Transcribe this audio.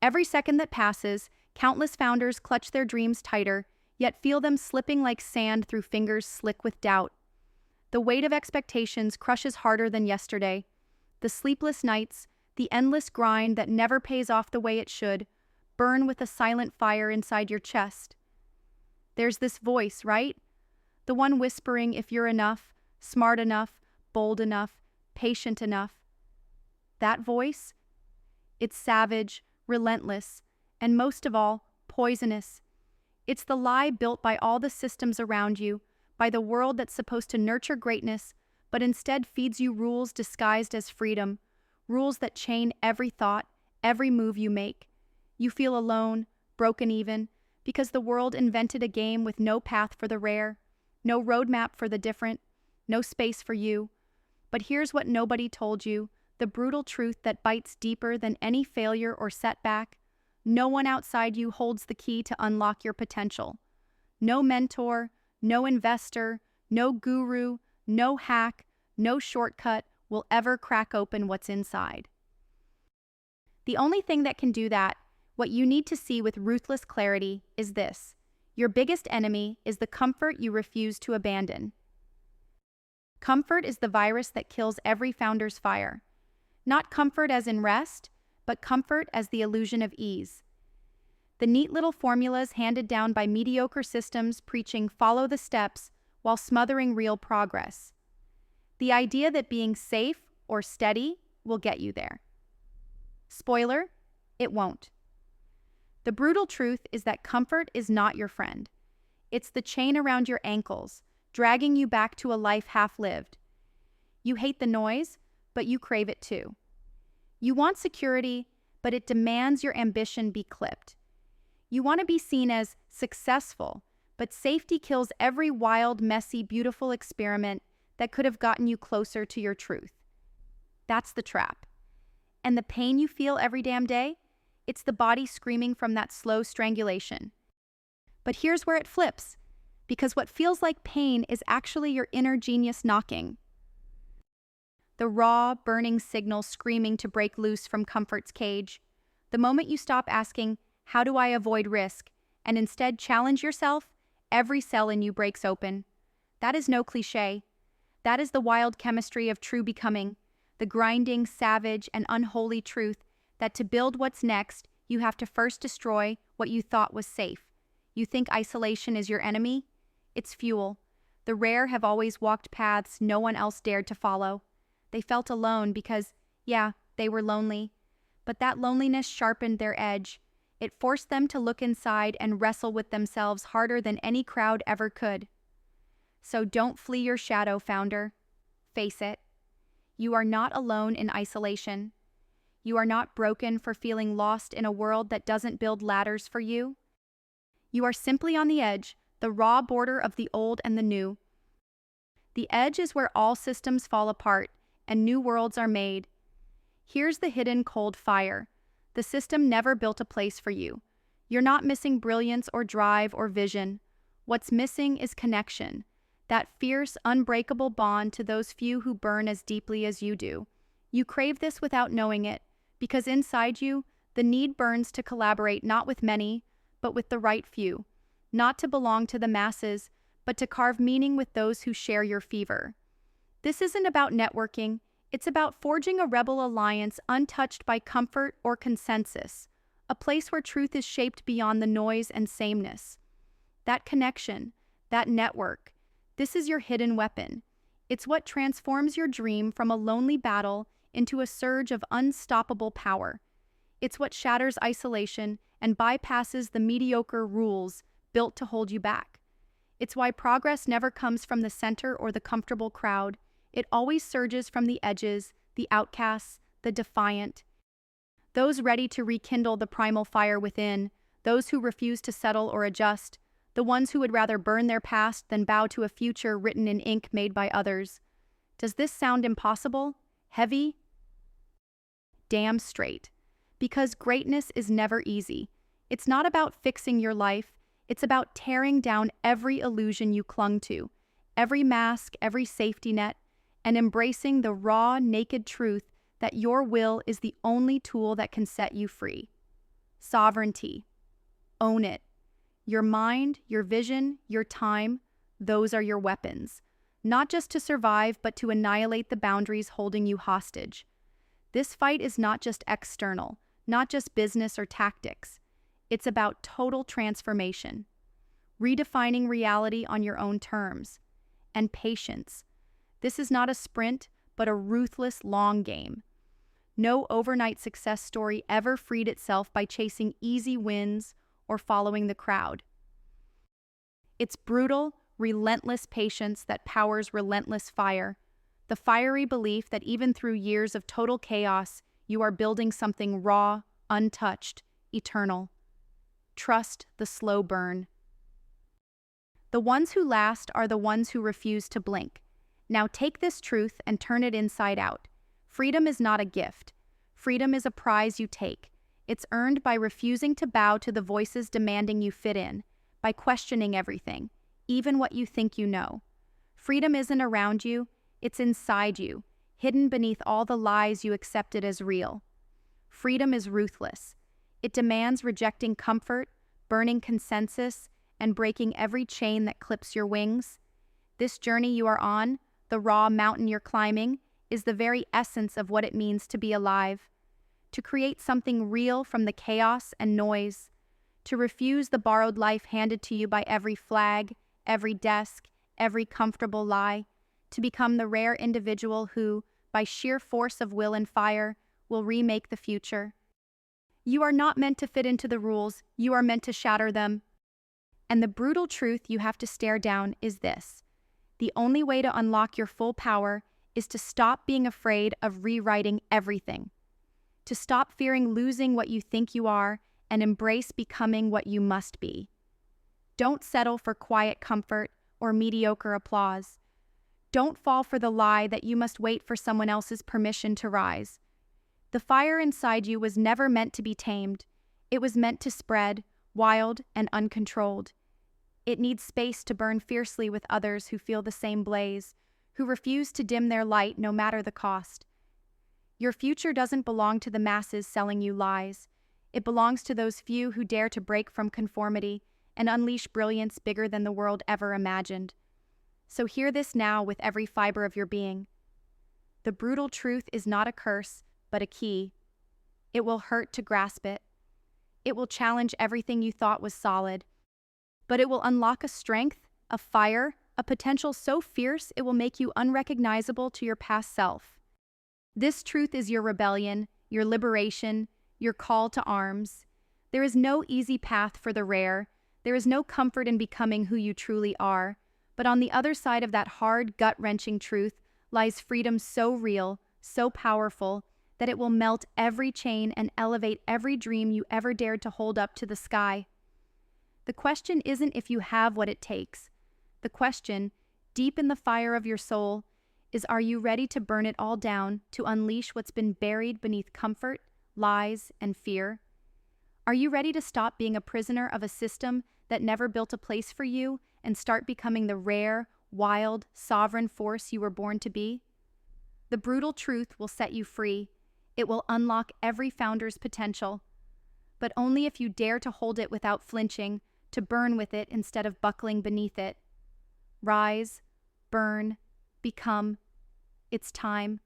Every second that passes, countless founders clutch their dreams tighter, yet feel them slipping like sand through fingers slick with doubt. The weight of expectations crushes harder than yesterday. The sleepless nights, the endless grind that never pays off the way it should, burn with a silent fire inside your chest. There's this voice, right? The one whispering if you're enough, smart enough, bold enough, patient enough. That voice? It's savage, relentless, and most of all, poisonous. It's the lie built by all the systems around you, by the world that's supposed to nurture greatness, but instead feeds you rules disguised as freedom, rules that chain every thought, every move you make. You feel alone, broken even, because the world invented a game with no path for the rare, no roadmap for the different, no space for you. But here's what nobody told you, the brutal truth that bites deeper than any failure or setback. No one outside you holds the key to unlock your potential. No mentor, no investor, no guru, no hack, no shortcut will ever crack open what's inside. The only thing that can do that, what you need to see with ruthless clarity, is this. Your biggest enemy is the comfort you refuse to abandon. Comfort is the virus that kills every founder's fire. Not comfort as in rest, but comfort as the illusion of ease. The neat little formulas handed down by mediocre systems preaching follow the steps while smothering real progress. The idea that being safe or steady will get you there. Spoiler, it won't. The brutal truth is that comfort is not your friend. It's the chain around your ankles, dragging you back to a life half-lived. You hate the noise, but you crave it too. You want security, but it demands your ambition be clipped. You want to be seen as successful, but safety kills every wild, messy, beautiful experiment that could have gotten you closer to your truth. That's the trap. And the pain you feel every damn day? It's the body screaming from that slow strangulation. But here's where it flips, because what feels like pain is actually your inner genius knocking. The raw, burning signal screaming to break loose from comfort's cage. The moment you stop asking, how do I avoid risk, and instead challenge yourself, every cell in you breaks open. That is no cliche. That is the wild chemistry of true becoming, the grinding, savage, and unholy truth that to build what's next, you have to first destroy what you thought was safe. You think isolation is your enemy? It's fuel. The rare have always walked paths no one else dared to follow. They felt alone because, yeah, they were lonely. But that loneliness sharpened their edge. It forced them to look inside and wrestle with themselves harder than any crowd ever could. So don't flee your shadow, founder. Face it. You are not alone in isolation. You are not broken for feeling lost in a world that doesn't build ladders for you. You are simply on the edge, the raw border of the old and the new. The edge is where all systems fall apart and new worlds are made. Here's the hidden cold fire. The system never built a place for you. You're not missing brilliance or drive or vision. What's missing is connection, that fierce, unbreakable bond to those few who burn as deeply as you do. You crave this without knowing it, because inside you, the need burns to collaborate not with many, but with the right few, not to belong to the masses, but to carve meaning with those who share your fever. This isn't about networking. It's about forging a rebel alliance untouched by comfort or consensus, a place where truth is shaped beyond the noise and sameness. That connection, that network, this is your hidden weapon. It's what transforms your dream from a lonely battle into a surge of unstoppable power. It's what shatters isolation and bypasses the mediocre rules built to hold you back. It's why progress never comes from the center or the comfortable crowd. It always surges from the edges, the outcasts, the defiant. Those ready to rekindle the primal fire within, those who refuse to settle or adjust, the ones who would rather burn their past than bow to a future written in ink made by others. Does this sound impossible? Heavy? Damn straight. Because greatness is never easy. It's not about fixing your life. It's about tearing down every illusion you clung to, every mask, every safety net, and embracing the raw, naked truth that your will is the only tool that can set you free. Sovereignty. Own it. Your mind, your vision, your time, those are your weapons. Not just to survive, but to annihilate the boundaries holding you hostage. This fight is not just external, not just business or tactics. It's about total transformation. Redefining reality on your own terms. And patience. This is not a sprint, but a ruthless long game. No overnight success story ever freed itself by chasing easy wins or following the crowd. It's brutal, relentless patience that powers relentless fire, the fiery belief that even through years of total chaos, you are building something raw, untouched, eternal. Trust the slow burn. The ones who last are the ones who refuse to blink. Now take this truth and turn it inside out. Freedom is not a gift. Freedom is a prize you take. It's earned by refusing to bow to the voices demanding you fit in, by questioning everything, even what you think you know. Freedom isn't around you, it's inside you, hidden beneath all the lies you accepted as real. Freedom is ruthless. It demands rejecting comfort, burning consensus, and breaking every chain that clips your wings. This journey you are on, the raw mountain you're climbing, is the very essence of what it means to be alive. To create something real from the chaos and noise. To refuse the borrowed life handed to you by every flag, every desk, every comfortable lie. To become the rare individual who, by sheer force of will and fire, will remake the future. You are not meant to fit into the rules, you are meant to shatter them. And the brutal truth you have to stare down is this. The only way to unlock your full power is to stop being afraid of rewriting everything. To stop fearing losing what you think you are and embrace becoming what you must be. Don't settle for quiet comfort or mediocre applause. Don't fall for the lie that you must wait for someone else's permission to rise. The fire inside you was never meant to be tamed. It was meant to spread, wild and uncontrolled. It needs space to burn fiercely with others who feel the same blaze, who refuse to dim their light no matter the cost. Your future doesn't belong to the masses selling you lies. It belongs to those few who dare to break from conformity and unleash brilliance bigger than the world ever imagined. So hear this now with every fiber of your being. The brutal truth is not a curse, but a key. It will hurt to grasp it. It will challenge everything you thought was solid. But it will unlock a strength, a fire, a potential so fierce it will make you unrecognizable to your past self. This truth is your rebellion, your liberation, your call to arms. There is no easy path for the rare. There is no comfort in becoming who you truly are. But on the other side of that hard, gut-wrenching truth lies freedom so real, so powerful, that it will melt every chain and elevate every dream you ever dared to hold up to the sky. The question isn't if you have what it takes. The question, deep in the fire of your soul, is are you ready to burn it all down to unleash what's been buried beneath comfort, lies, and fear? Are you ready to stop being a prisoner of a system that never built a place for you and start becoming the rare, wild, sovereign force you were born to be? The brutal truth will set you free. It will unlock every founder's potential. But only if you dare to hold it without flinching, to burn with it instead of buckling beneath it. Rise, burn, become. It's time.